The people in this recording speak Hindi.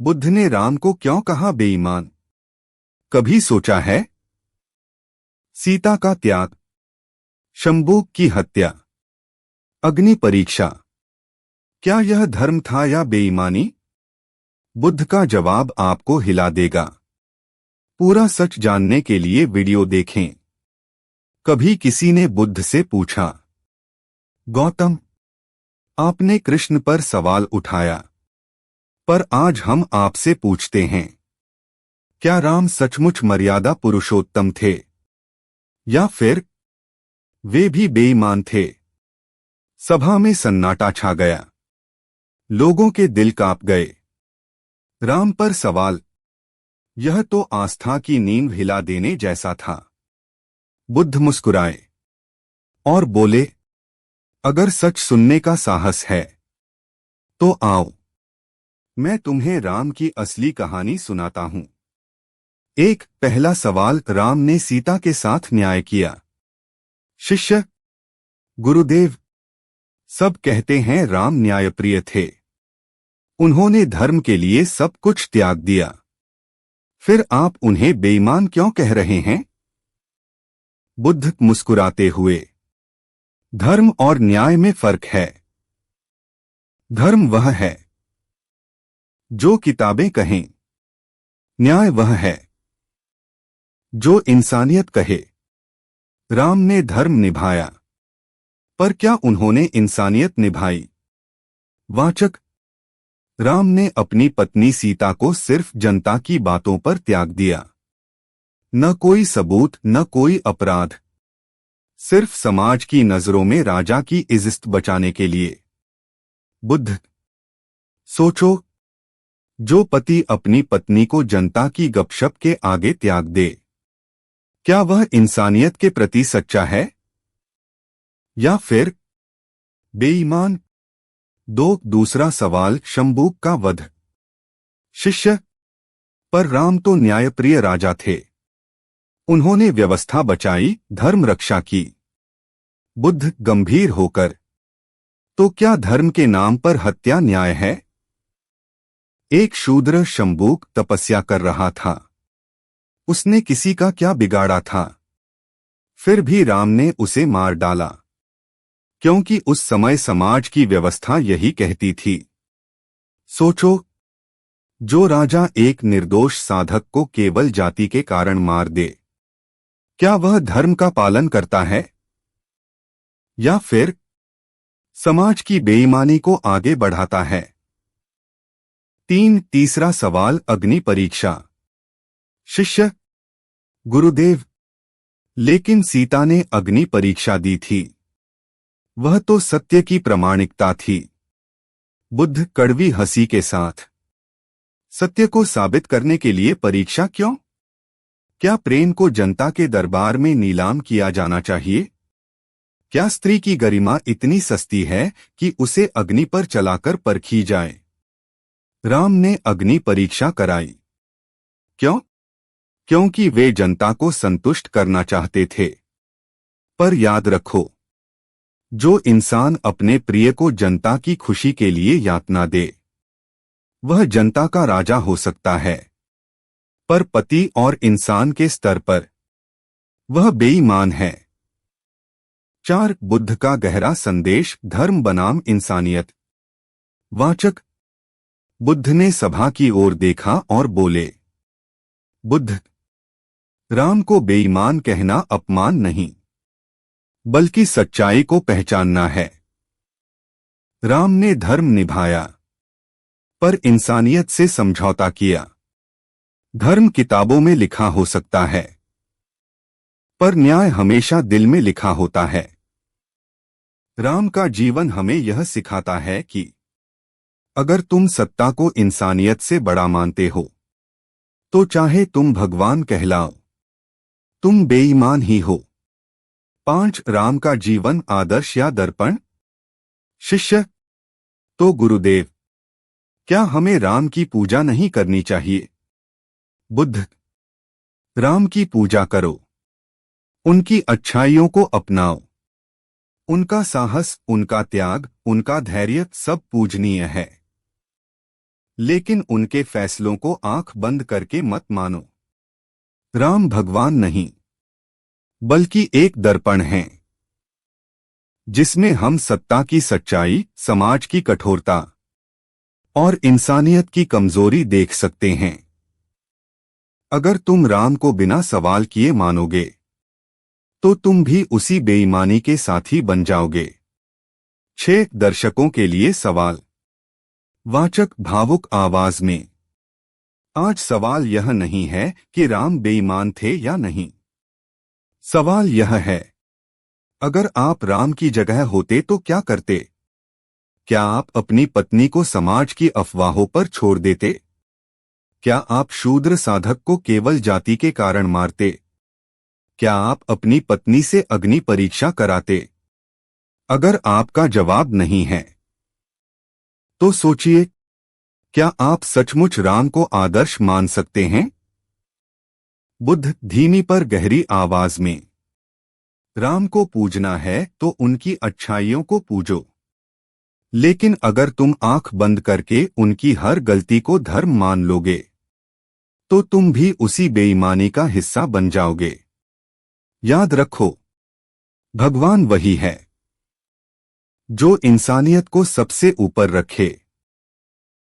बुद्ध ने राम को क्यों कहा बेईमान? कभी सोचा है? सीता का त्याग, शंबुक की हत्या, अग्नि परीक्षा, क्या यह धर्म था या बेईमानी? बुद्ध का जवाब आपको हिला देगा। पूरा सच जानने के लिए वीडियो देखें। कभी किसी ने बुद्ध से पूछा, गौतम, आपने कृष्ण पर सवाल उठाया, पर आज हम आपसे पूछते हैं, क्या राम सचमुच मर्यादा पुरुषोत्तम थे या फिर वे भी बेईमान थे? सभा में सन्नाटा छा गया। लोगों के दिल कांप गए। राम पर सवाल, यह तो आस्था की नींव हिला देने जैसा था। बुद्ध मुस्कुराए और बोले, अगर सच सुनने का साहस है तो आओ, मैं तुम्हें राम की असली कहानी सुनाता हूं। एक पहला सवाल, राम ने सीता के साथ न्याय किया? शिष्य, गुरुदेव, सब कहते हैं राम न्यायप्रिय थे। उन्होंने धर्म के लिए सब कुछ त्याग दिया। फिर आप उन्हें बेईमान क्यों कह रहे हैं? बुद्ध मुस्कुराते हुए, धर्म और न्याय में फर्क है। धर्म वह है जो किताबें कहें, न्याय वह है जो इंसानियत कहे। राम ने धर्म निभाया, पर क्या उन्होंने इंसानियत निभाई? वाचक, राम ने अपनी पत्नी सीता को सिर्फ जनता की बातों पर त्याग दिया। न कोई सबूत, न कोई अपराध, सिर्फ समाज की नजरों में राजा की इज्जत बचाने के लिए। बुद्ध, सोचो, जो पति अपनी पत्नी को जनता की गपशप के आगे त्याग दे, क्या वह इंसानियत के प्रति सच्चा है या फिर बेईमान? दूसरा सवाल, शंबुक का वध। शिष्य, पर राम तो न्यायप्रिय राजा थे। उन्होंने व्यवस्था बचाई, धर्म रक्षा की। बुद्ध गंभीर होकर, तो क्या धर्म के नाम पर हत्या न्याय है? एक शूद्र शंबुक तपस्या कर रहा था। उसने किसी का क्या बिगाड़ा था? फिर भी राम ने उसे मार डाला, क्योंकि उस समय समाज की व्यवस्था यही कहती थी। सोचो, जो राजा एक निर्दोष साधक को केवल जाति के कारण मार दे, क्या वह धर्म का पालन करता है या फिर समाज की बेईमानी को आगे बढ़ाता है? तीसरा सवाल, अग्नि परीक्षा। शिष्य, गुरुदेव, लेकिन सीता ने अग्नि परीक्षा दी थी। वह तो सत्य की प्रामाणिकता थी। बुद्ध कड़वी हंसी के साथ, सत्य को साबित करने के लिए परीक्षा क्यों? क्या प्रेम को जनता के दरबार में नीलाम किया जाना चाहिए? क्या स्त्री की गरिमा इतनी सस्ती है कि उसे अग्नि पर चलाकर परखी जाए? राम ने अग्नि परीक्षा कराई। क्यों? क्योंकि वे जनता को संतुष्ट करना चाहते थे। पर याद रखो, जो इंसान अपने प्रिय को जनता की खुशी के लिए यातना दे, वह जनता का राजा हो सकता है, पर पति और इंसान के स्तर पर वह बेईमान है। 4 बुद्ध का गहरा संदेश, धर्म बनाम इंसानियत। वाचक, बुद्ध ने सभा की ओर देखा और बोले, बुद्ध, राम को बेईमान कहना अपमान नहीं, बल्कि सच्चाई को पहचानना है। राम ने धर्म निभाया, पर इंसानियत से समझौता किया। धर्म किताबों में लिखा हो सकता है, पर न्याय हमेशा दिल में लिखा होता है। राम का जीवन हमें यह सिखाता है कि अगर तुम सत्ता को इंसानियत से बड़ा मानते हो, तो चाहे तुम भगवान कहलाओ, तुम बेईमान ही हो। 5 राम का जीवन आदर्श या दर्पण। शिष्य, तो गुरुदेव, क्या हमें राम की पूजा नहीं करनी चाहिए? बुद्ध, राम की पूजा करो, उनकी अच्छाइयों को अपनाओ। उनका साहस, उनका त्याग, उनका धैर्य सब पूजनीय है। लेकिन उनके फैसलों को आंख बंद करके मत मानो। राम भगवान नहीं, बल्कि एक दर्पण है, जिसमें हम सत्ता की सच्चाई, समाज की कठोरता और इंसानियत की कमजोरी देख सकते हैं। अगर तुम राम को बिना सवाल किए मानोगे, तो तुम भी उसी बेईमानी के साथी बन जाओगे। 6 दर्शकों के लिए सवाल। वाचक भावुक आवाज में। आज सवाल यह नहीं है कि राम बेईमान थे या नहीं। सवाल यह है, अगर आप राम की जगह होते तो क्या करते? क्या आप अपनी पत्नी को समाज की अफवाहों पर छोड़ देते? क्या आप शूद्र साधक को केवल जाति के कारण मारते? क्या आप अपनी पत्नी से अग्नि परीक्षा कराते? अगर आपका जवाब नहीं है, तो सोचिए, क्या आप सचमुच राम को आदर्श मान सकते हैं? बुद्ध धीमी पर गहरी आवाज में। राम को पूजना है तो उनकी अच्छाइयों को पूजो। लेकिन अगर तुम आंख बंद करके उनकी हर गलती को धर्म मान लोगे, तो तुम भी उसी बेईमानी का हिस्सा बन जाओगे। याद रखो, भगवान वही है जो इंसानियत को सबसे ऊपर रखे।